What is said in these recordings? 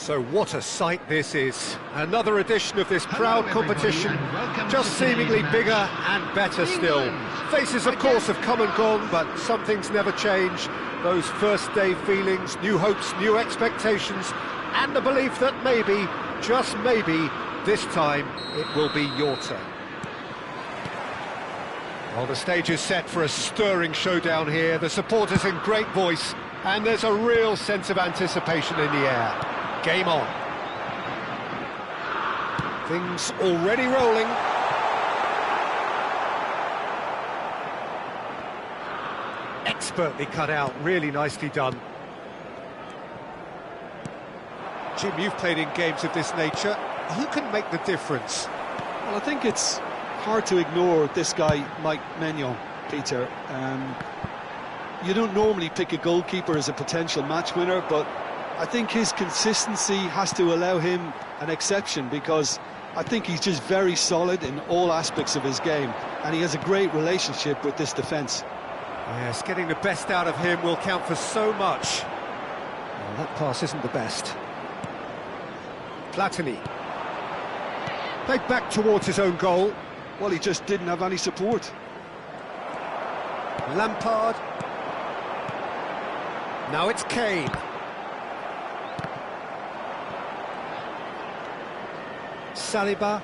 So what a sight this is. Another edition of this proud competition, just seemingly bigger and better still. Faces, of course, have come and gone, but some things never change. Those first day feelings, new hopes, new expectations, and the belief that maybe, just maybe, this time it will be your turn. Well, the stage is set for a stirring showdown here. The supporters in great voice, and there's a real sense of anticipation in the air. Game on. Things already rolling. Expertly cut out, really nicely done. Jim, you've played in games of this nature. Who can make the difference? Well, I think it's hard to ignore this guy, Mike Maignan, Peter. You don't normally pick a goalkeeper as a potential match winner, but I think his consistency has to allow him an exception, because I think he's just very solid in all aspects of his game, and he has a great relationship with this defence. Yes, getting the best out of him will count for so much. Well, that pass isn't the best. Platini. Played back towards his own goal. Well, he just didn't have any support. Lampard. Now it's Kane. Saliba.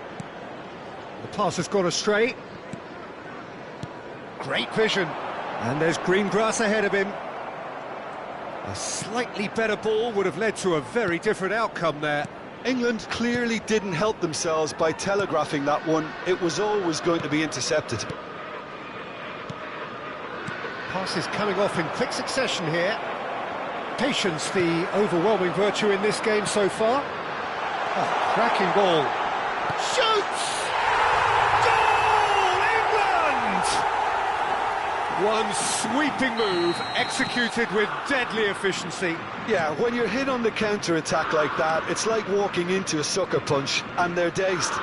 The pass has gone astray. Great vision. And there's green grass ahead of him. A slightly better ball would have led to a very different outcome there. England clearly didn't help themselves by telegraphing that one. It was always going to be intercepted. Passes coming off in quick succession here. Patience, the overwhelming virtue in this game so far. Oh, cracking ball. Shoots! Goal, England! One sweeping move, executed with deadly efficiency. Yeah, when you're hit on the counter-attack like that, it's like walking into a sucker punch, and they're dazed.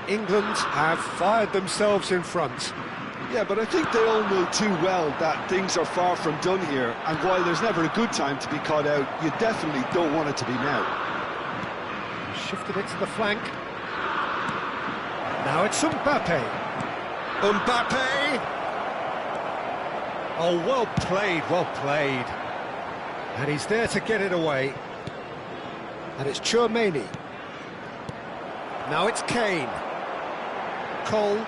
England have fired themselves in front. Yeah, but I think they all know too well that things are far from done here, and while there's never a good time to be caught out, you definitely don't want it to be now. Shifted it to the flank. Now it's Mbappe. Mbappe! Oh, well played, well played. And he's there to get it away. And it's Tchouaméni. Now it's Kane. Cole.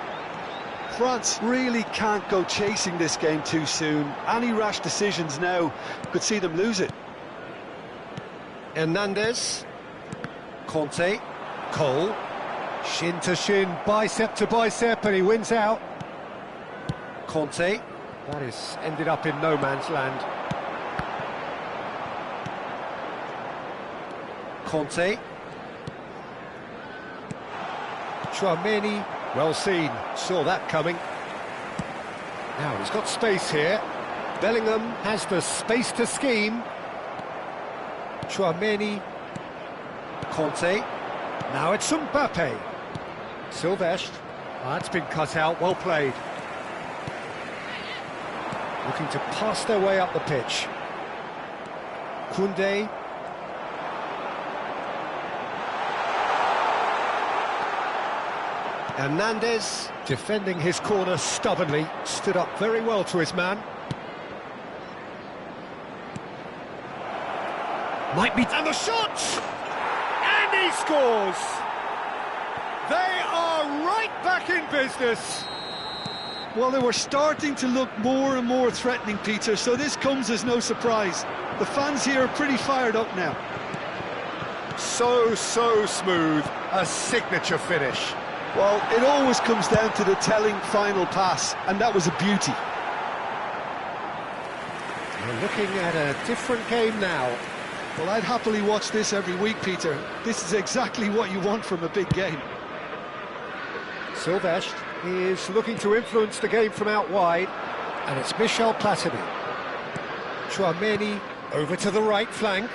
France really can't go chasing this game too soon. Any rash decisions now could see them lose it. Hernandez. Conte. Cole. Shin to shin, bicep to bicep, and he wins out. Conte. That is ended up in no man's land. Conte. Tchouaméni. Well seen, saw that coming. Now he's got space here. Bellingham has the space to scheme. Tchouaméni. Conte. Now it's Mbappe. Silvestre. That's been cut out, well played. Looking to pass their way up the pitch. Koundé. Hernandez, defending his corner stubbornly, stood up very well to his man. Might be... And the shot! And he scores! They are right back in business! Well, they were starting to look more and more threatening, Peter, so this comes as no surprise. The fans here are pretty fired up now. So smooth, a signature finish. Well, it always comes down to the telling final pass, and that was a beauty. We're looking at a different game now. Well, I'd happily watch this every week, Peter. This is exactly what you want from a big game. Silvestre is looking to influence the game from out wide, and it's Michel Platini. Tchouaméni over to the right flank.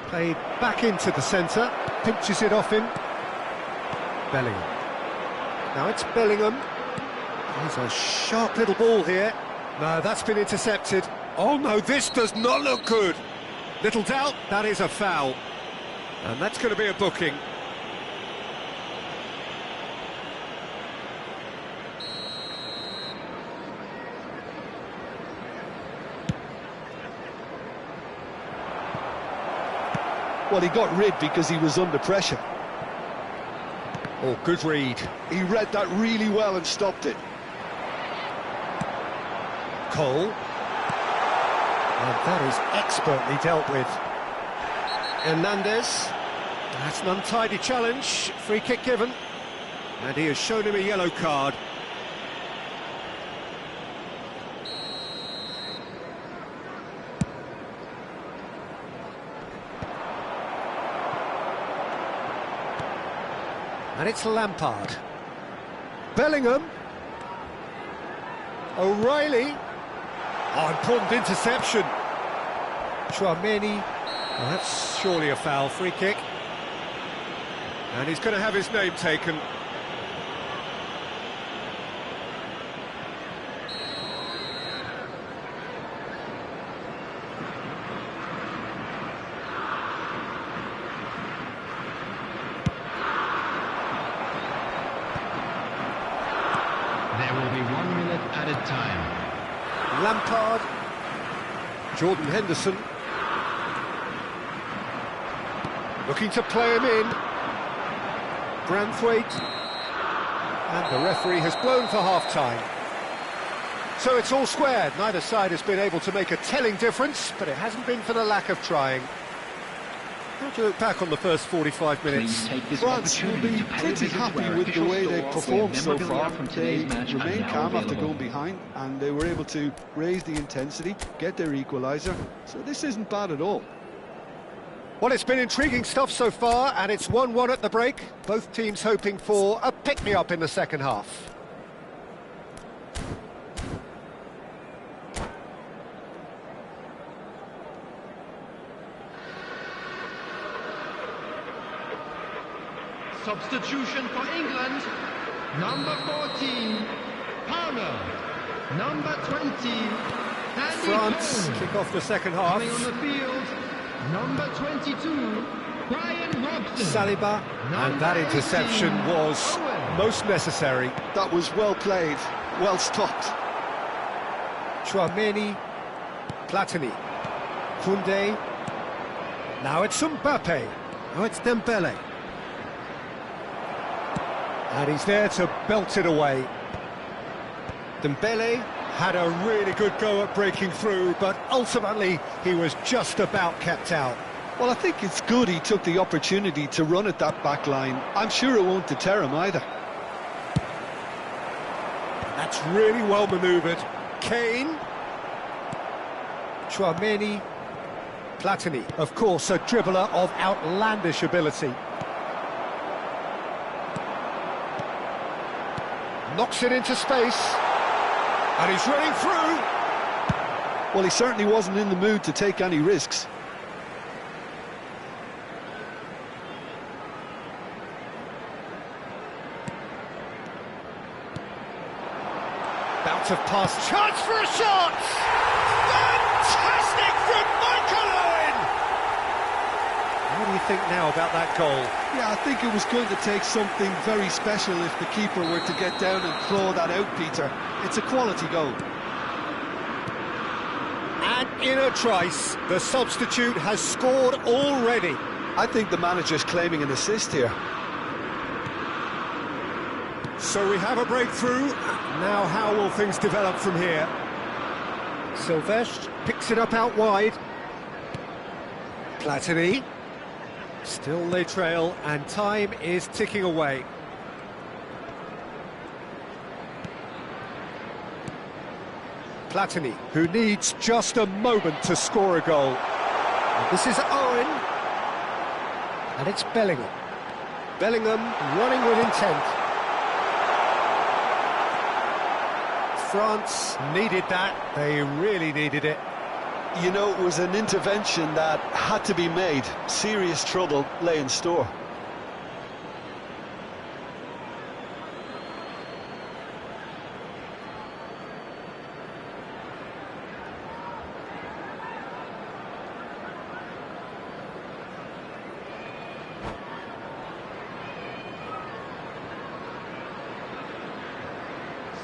Played back into the centre, pinches it off him. Bellingham. Now it's Bellingham. There's a sharp little ball here. No, that's been intercepted. Oh no, this does not look good. Little doubt, that is a foul. And that's going to be a booking. Well, he got rid because he was under pressure. Oh, good read. He read that really well and stopped it. Cole. And that is expertly dealt with. Hernandez. That's an untidy challenge. Free kick given. And he has shown him a yellow card. And it's Lampard. Bellingham. O'Reilly. Oh, important interception. Chouameni. Well, that's surely a foul. Free kick. And he's going to have his name taken. There will be 1 minute added time. Lampard. Jordan Henderson. Looking to play him in. Branthwaite. And the referee has blown for half-time. So it's all squared. Neither side has been able to make a telling difference, but it hasn't been for the lack of trying. How do you look back on the first 45 minutes? France will be pretty happy with the way they've performed so far. They remained calm after going behind, and they were able to raise the intensity, get their equaliser. So this isn't bad at all. Well, it's been intriguing stuff so far, and it's 1-1 at the break. Both teams hoping for a pick-me-up in the second half. Substitution for England. Number 14, Palmer. Number 20, Andy France Cole. kick off the second half. Coming on the field, number 22, Brian Robson. Saliba, and that interception was most necessary. That was well played, well stopped. Chouameni, Platini, Koundé. Now it's Mbappe. Now it's Dembele. And he's there to belt it away. Dembele had a really good go at breaking through, but ultimately he was just about kept out. Well, I think it's good he took the opportunity to run at that back line. I'm sure it won't deter him either. That's really well manoeuvred. Kane. Chouameni. Platini, of course, a dribbler of outlandish ability. Knocks it into space. And he's running through. Well, he certainly wasn't in the mood to take any risks. Bout of pass, chance for a shot! Fantastic from Michael Owen! What do you think now about that goal? Yeah, I think it was going to take something very special if the keeper were to get down and claw that out, Peter. It's a quality goal. And in a trice, the substitute has scored already. I think the manager's claiming an assist here. So we have a breakthrough. Now how will things develop from here? Silvestre picks it up out wide. Platini. Still they trail, and time is ticking away. Platini, who needs just a moment to score a goal. And this is Owen. And it's Bellingham. Bellingham running with intent. France needed that. They really needed it. You know, it was an intervention that had to be made. Serious trouble lay in store.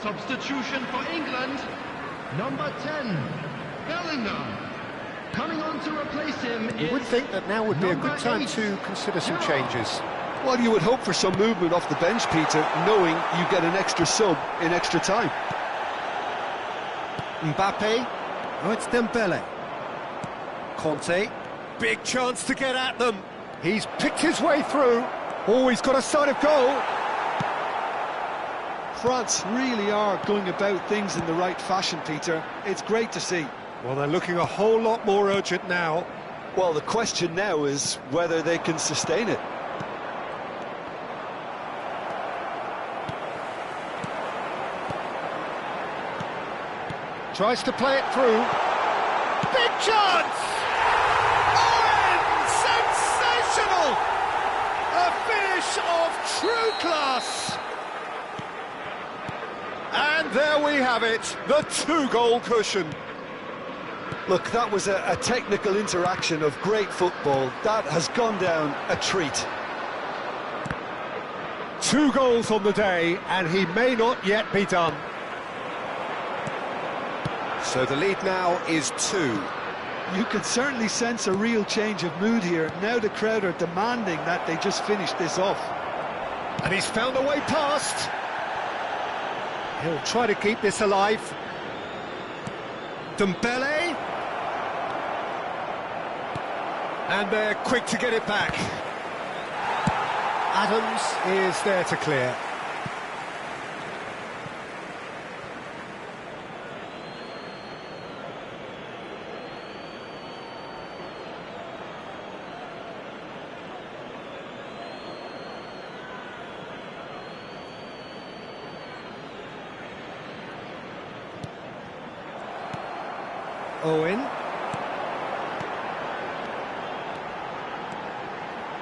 Substitution for England, number 10, Bellingham. Coming on to replace him You would is think that now would be a good number time 8, to consider some changes. Well, you would hope for some movement off the bench, Peter, knowing you get an extra sub in extra time. Mbappe. Oh, it's Dembele. Conte. Big chance to get at them. He's picked his way through. Oh, he's got a sight of goal. France really are going about things in the right fashion, Peter. It's great to see. Well, they're looking a whole lot more urgent now. Well, the question now is whether they can sustain it. Tries to play it through. Big chance! Owen! Sensational! A finish of true class! And there we have it, the 2-goal cushion. Look, that was a technical interaction of great football. That has gone down a treat. 2 goals on the day, and he may not yet be done. So the lead now is 2. You can certainly sense a real change of mood here. Now the crowd are demanding that they just finish this off. And he's found a way past. He'll try to keep this alive. Dembele. And they're quick to get it back. Adams is there to clear. Owen.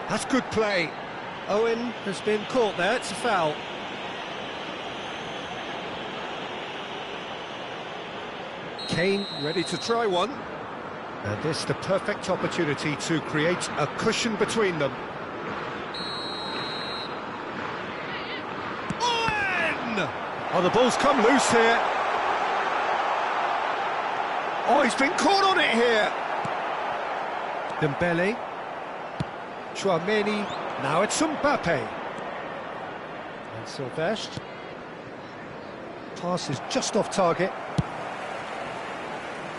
That's good play. Owen has been caught there, it's a foul. Kane ready to try one. And this the perfect opportunity to create a cushion between them. Owen! Oh, the ball's come loose here. Oh, he's been caught on it here. Dembele. Chouameni. Now it's Mbappe. And Sylvestre. Pass is just off target.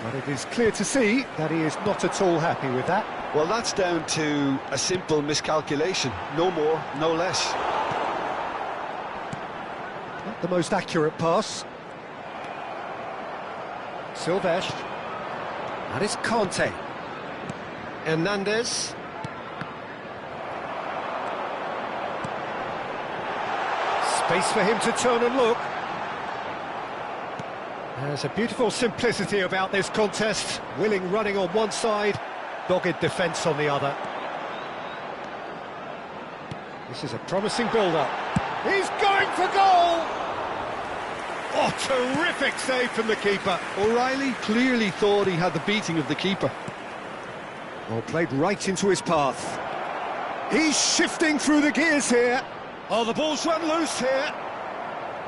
But it is clear to see that he is not at all happy with that. Well, that's down to a simple miscalculation. No more, no less. Not the most accurate pass. Sylvestre. That is Conte. Hernandez. Space for him to turn and look. There's a beautiful simplicity about this contest. Willing running on one side, dogged defence on the other. This is a promising build-up. He's going for goal! Oh, terrific save from the keeper. O'Reilly clearly thought he had the beating of the keeper. Well, played right into his path. He's shifting through the gears here. Oh, the ball's run loose here.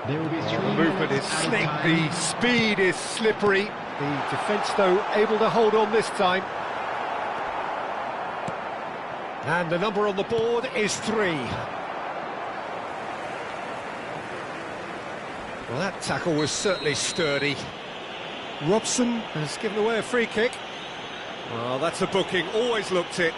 There will be 3 The movement is minutes slick, added the time. speed is slippery. The defence, though, able to hold on this time. And the number on the board is 3. Well, that tackle was certainly sturdy. Robson has given away a free kick. Well, that's a booking, always looked it.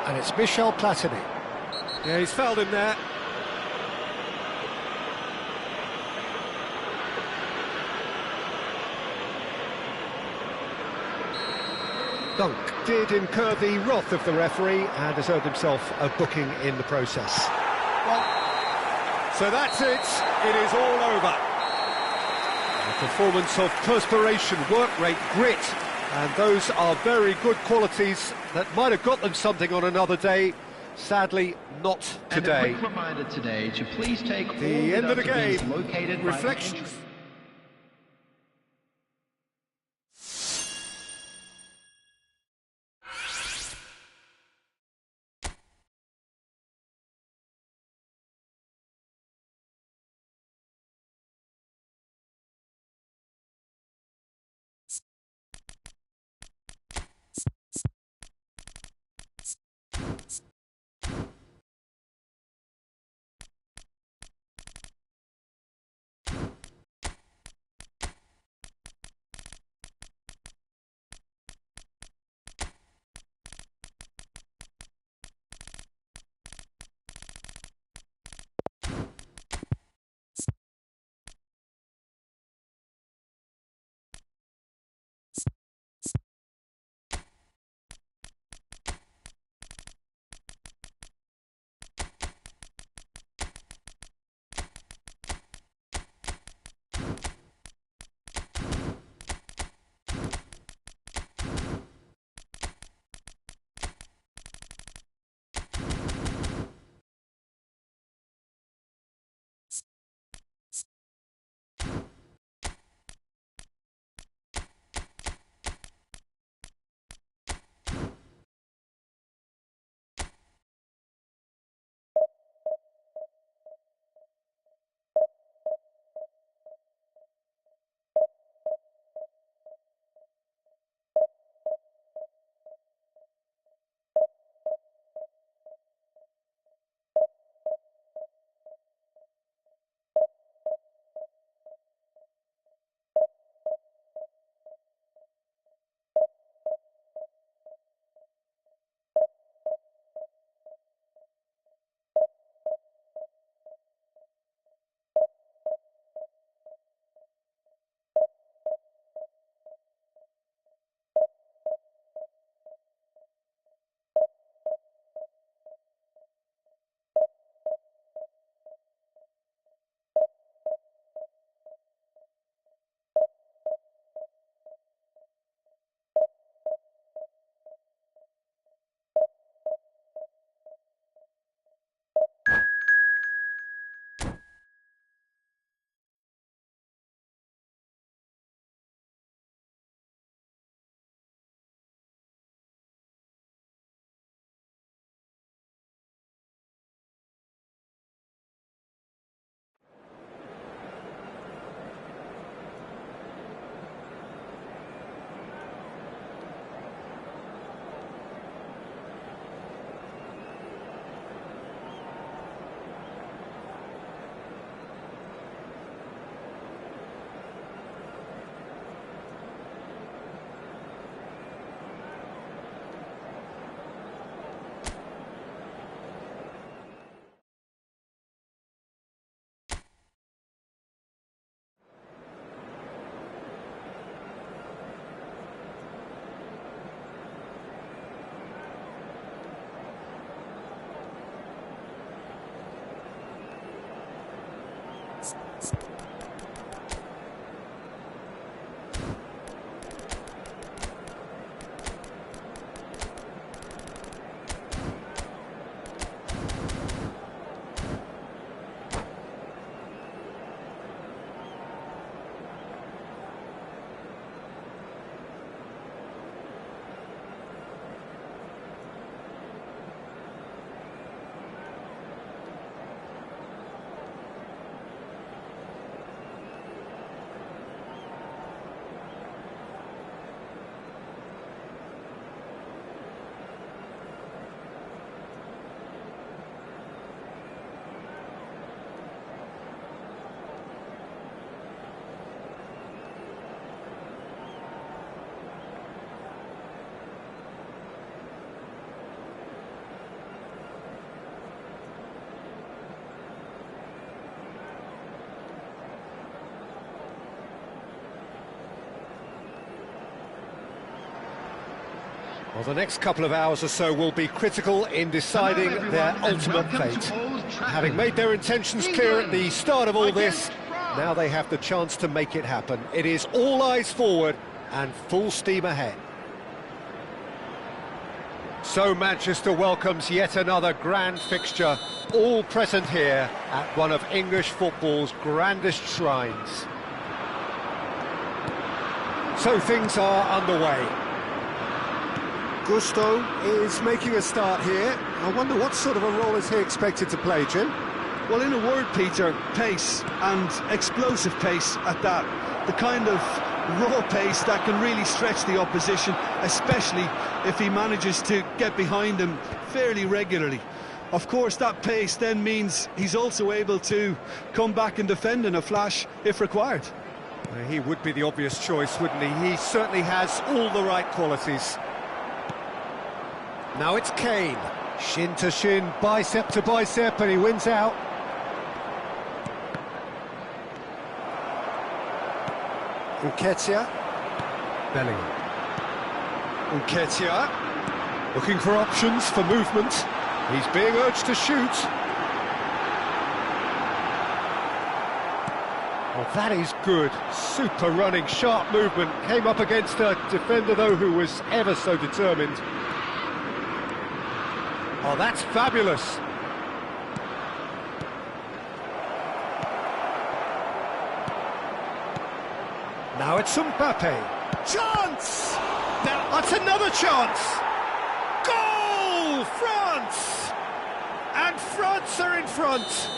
And it's Michel Platini. Yeah, he's fouled him there. Dunk did incur the wrath of the referee and has earned himself a booking in the process. Well, so that's it. It is all over. A performance of perspiration, work rate, grit, and those are very good qualities that might have got them something on another day. Sadly, not today. And a quick reminder today to please take all The end of the deductibles game. located by Reflections. Well, the next couple of hours or so will be critical in deciding their ultimate fate. Having made their intentions clear at the start of all this, now they have the chance to make it happen. It is all eyes forward and full steam ahead. So Manchester welcomes yet another grand fixture, all present here at one of English football's grandest shrines. So things are underway. Gusto is making a start here. I wonder what sort of a role is he expected to play, Jim? Well, in a word, Peter, pace, and explosive pace at that. The kind of raw pace that can really stretch the opposition, especially if he manages to get behind them fairly regularly. Of course, that pace then means he's also able to come back and defend in a flash if required. He would be the obvious choice, wouldn't he? He certainly has all the right qualities. Now it's Kane. Shin to shin, bicep to bicep, and he wins out. Nketiah. Bellingham. Nketiah. Looking for options for movement. He's being urged to shoot. Well, that is good. Super running, sharp movement. Came up against a defender, though, who was ever so determined. Oh, that's fabulous. Now it's Mbappe. Chance! Now that's another chance! Goal! France! And France are in front.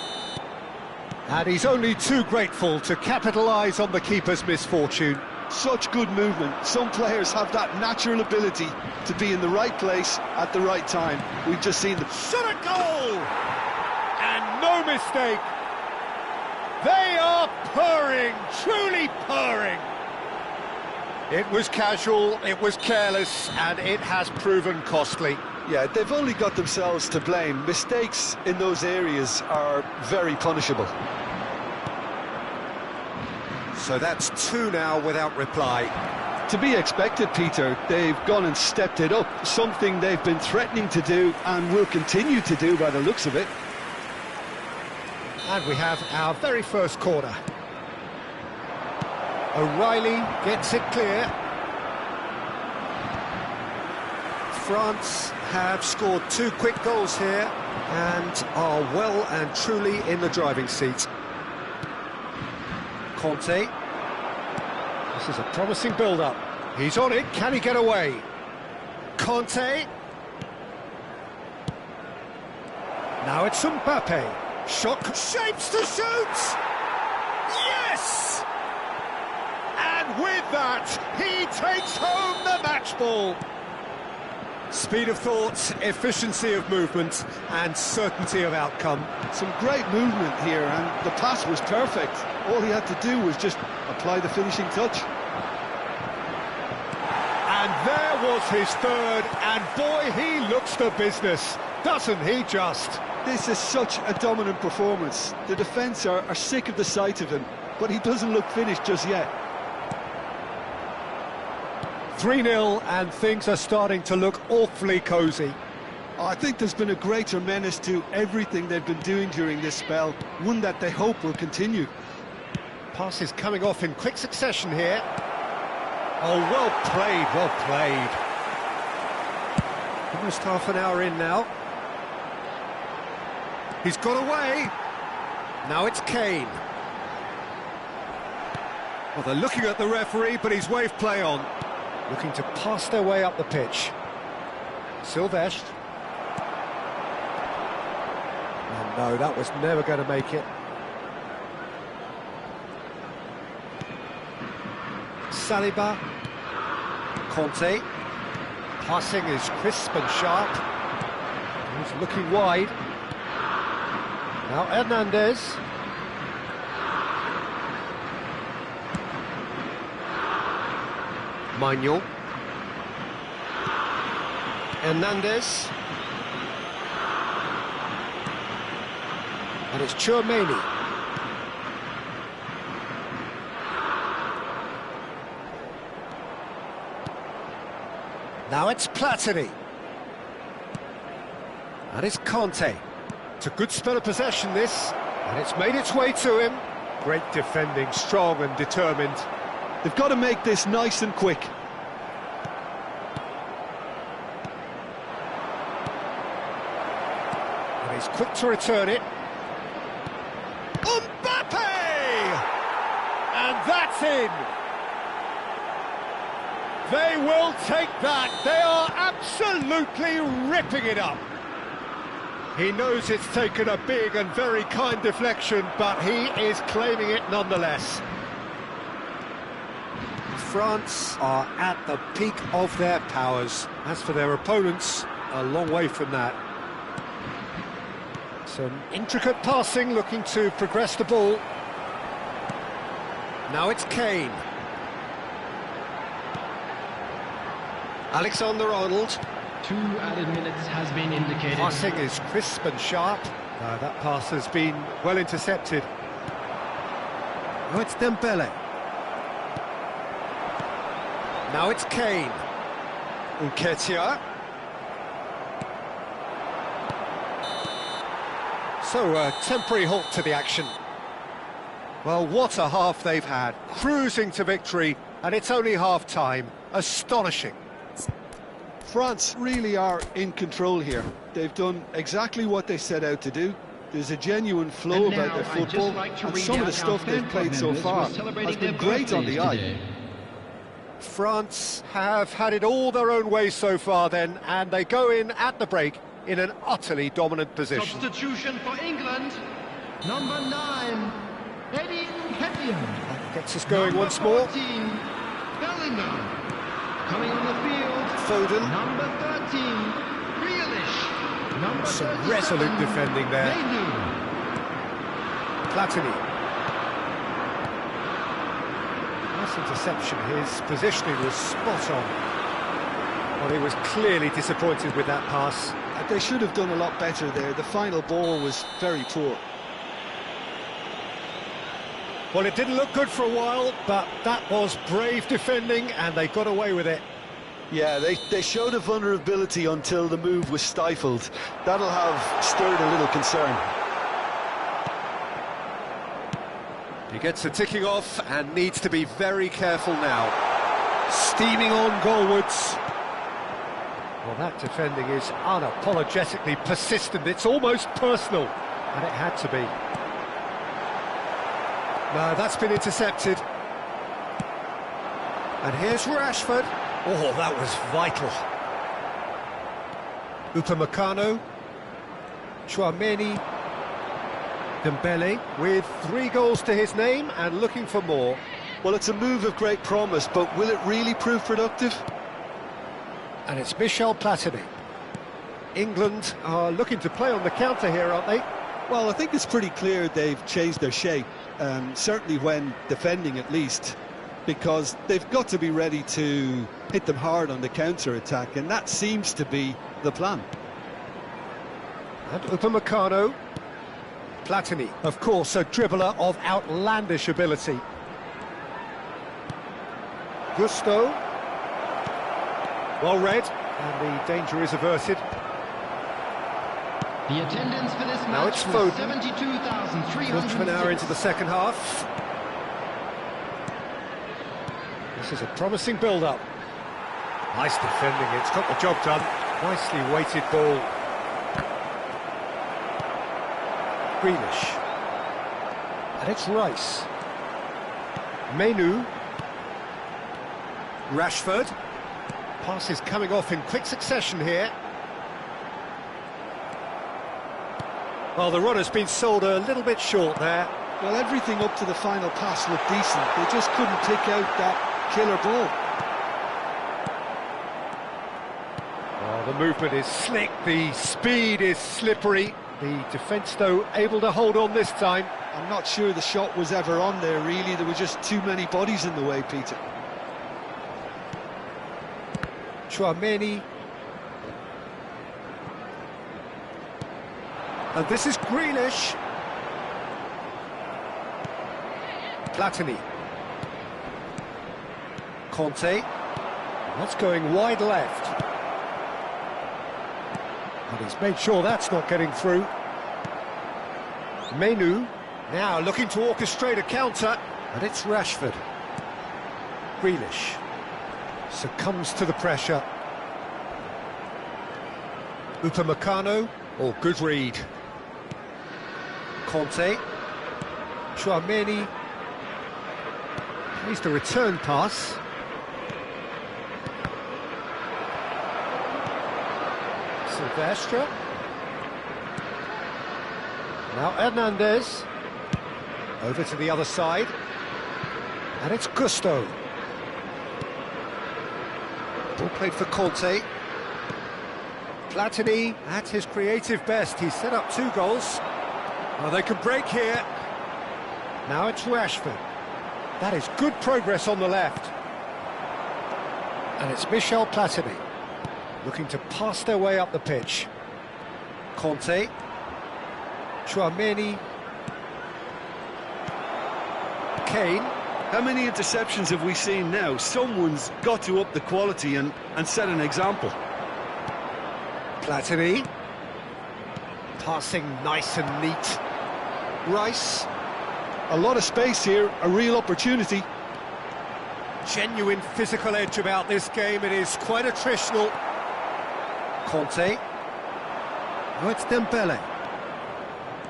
And he's only too grateful to capitalise on the keeper's misfortune. Such good movement. Some players have that natural ability to be in the right place at the right time. We've just seen them. Shot a goal! And no mistake. They are purring, truly purring. It was casual, it was careless, and it has proven costly. Yeah, they've only got themselves to blame. Mistakes in those areas are very punishable. So that's 2 now without reply. To be expected, Peter. They've gone and stepped it up, something they've been threatening to do and will continue to do by the looks of it. And we have our very first corner. O'Reilly gets it clear. France have scored 2 quick goals here and are well and truly in the driving seat. Conte. This is a promising build-up. He's on it. Can he get away? Conte. Now it's Mbappe. Shot shapes to shoot. Yes! And with that, he takes home the match ball. Speed of thought, efficiency of movement, and certainty of outcome. Some great movement here, and the pass was perfect. All he had to do was just apply the finishing touch. And there was his third, and boy, he looks the business, doesn't he just? This is such a dominant performance. The defence are sick of the sight of him, but he doesn't look finished just yet. 3-0, and things are starting to look awfully cosy. I think there's been a greater menace to everything they've been doing during this spell, one that they hope will continue. Passes coming off in quick succession here. Oh, well played, well played. Almost half an hour in now. He's got away. Now it's Kane. Well, they're looking at the referee, but he's waved play on. Looking to pass their way up the pitch. Silvestre. Oh no, that was never going to make it. Saliba. Conte. Passing is crisp and sharp. He's looking wide. Now Hernandez. Manuel. Hernandez. And it's Tchouaméni. Now it's Platini. And it's Conte. It's a good spell of possession, this. And it's made its way to him. Great defending, strong and determined. They've got to make this nice and quick. quick to return it. Mbappe! And that's in! They will take that. They are absolutely ripping it up. He knows it's taken a big and very kind deflection, but he is claiming it nonetheless. France are at the peak of their powers. As for their opponents, a long way from that. Some intricate passing, looking to progress the ball. Now it's Kane. Alexander-Arnold. 2 added minutes has been indicated. Passing is crisp and sharp. That pass has been well intercepted. Oh, it's Dembele. Now it's Kane. Nketiah. So, a temporary halt to the action. Well, what a half they've had. Cruising to victory, and it's only half-time. Astonishing. France really are in control here. They've done exactly what they set out to do. There's a genuine flow And about now their I'd just football, like to and read some of the out stuff how they've fan played so members far were celebrating has been their great on the eye. birthdays today. France have had it all their own way so far then, and they go in at the break in an utterly dominant position. Substitution for England. Number 9, Eddie Nketiah. Gets us going Number once more. 14, Bellingham. Coming on the field, Foden. number 13, Grealish. Number Some 37, resolute defending there. Mainu. Platini. Nice interception. His positioning was spot on. Well, he was clearly disappointed with that pass. They should have done a lot better there. The final ball was very poor. Well, it didn't look good for a while, but that was brave defending, and they got away with it. Yeah, they showed a vulnerability until the move was stifled. That'll have stirred a little concern. He gets the ticking off and needs to be very careful now. Steaming on goalwards. Well, that defending is unapologetically persistent. It's almost personal, and it had to be. No, that's been intercepted. And here's Rashford. Oh, that was vital. Upamecano. Tchouameni. Dembele with 3 goals to his name and looking for more. Well, it's a move of great promise, but will it really prove productive? And it's Michel Platini. England are looking to play on the counter here, aren't they? Well, I think it's pretty clear they've changed their shape, certainly when defending at least, because they've got to be ready to hit them hard on the counter-attack, and that seems to be the plan. And Upamecano. Platini, of course, a dribbler of outlandish ability. Gusto. Well read, and the danger is averted. The attendance for this Now match it's was Foden. 72,306. Just an hour into the second half. This is a promising build-up. Nice defending, it's got the job done. Nicely weighted ball. Grealish. And it's Rice. Mainu. Rashford. Passes coming off in quick succession here. Well, the run has been sold a little bit short there. Well, everything up to the final pass looked decent. They just couldn't pick out that killer ball. Well, the movement is slick, the speed is slippery. The defence, though, able to hold on this time. I'm not sure the shot was ever on there, really. There were just too many bodies in the way, Peter. Tchouameni. And this is Grealish. Platini. Conte. That's going wide left. And he's made sure that's not getting through. Mainu. Now looking to orchestrate a counter. And it's Rashford. Grealish. Succumbs to the pressure. Upamecano. Oh, good read. Conte. Chouameni. Needs the return pass. Silvestre. Now Hernandez. Over to the other side. And it's Gusto. Ball played for Conte. Platini at his creative best. He's set up 2 goals. Well, they can break here. Now it's Rashford. That is good progress on the left. And it's Michel Platini looking to pass their way up the pitch. Conte. Chouameni. Kane. How many interceptions have we seen now? Someone's got to up the quality and set an example. Platini. Passing nice and neat. Rice. A lot of space here, a real opportunity. Genuine physical edge about this game. It is quite attritional. Conte. Oh, it's Dembele.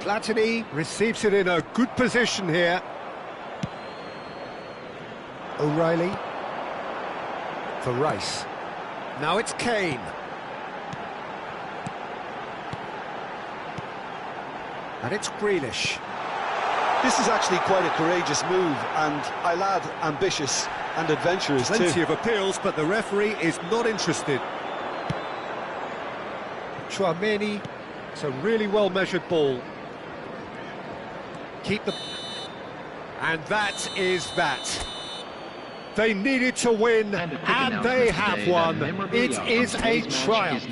Platini receives it in a good position here. O'Reilly. For Rice. Now it's Kane. And it's Grealish. This is actually quite a courageous move, and I'll add ambitious and adventurous too. Plenty of appeals, but the referee is not interested. Chouameni. It's a really well-measured ball. Keep the... And that is that. They needed to win, and they have won. It is a triumph.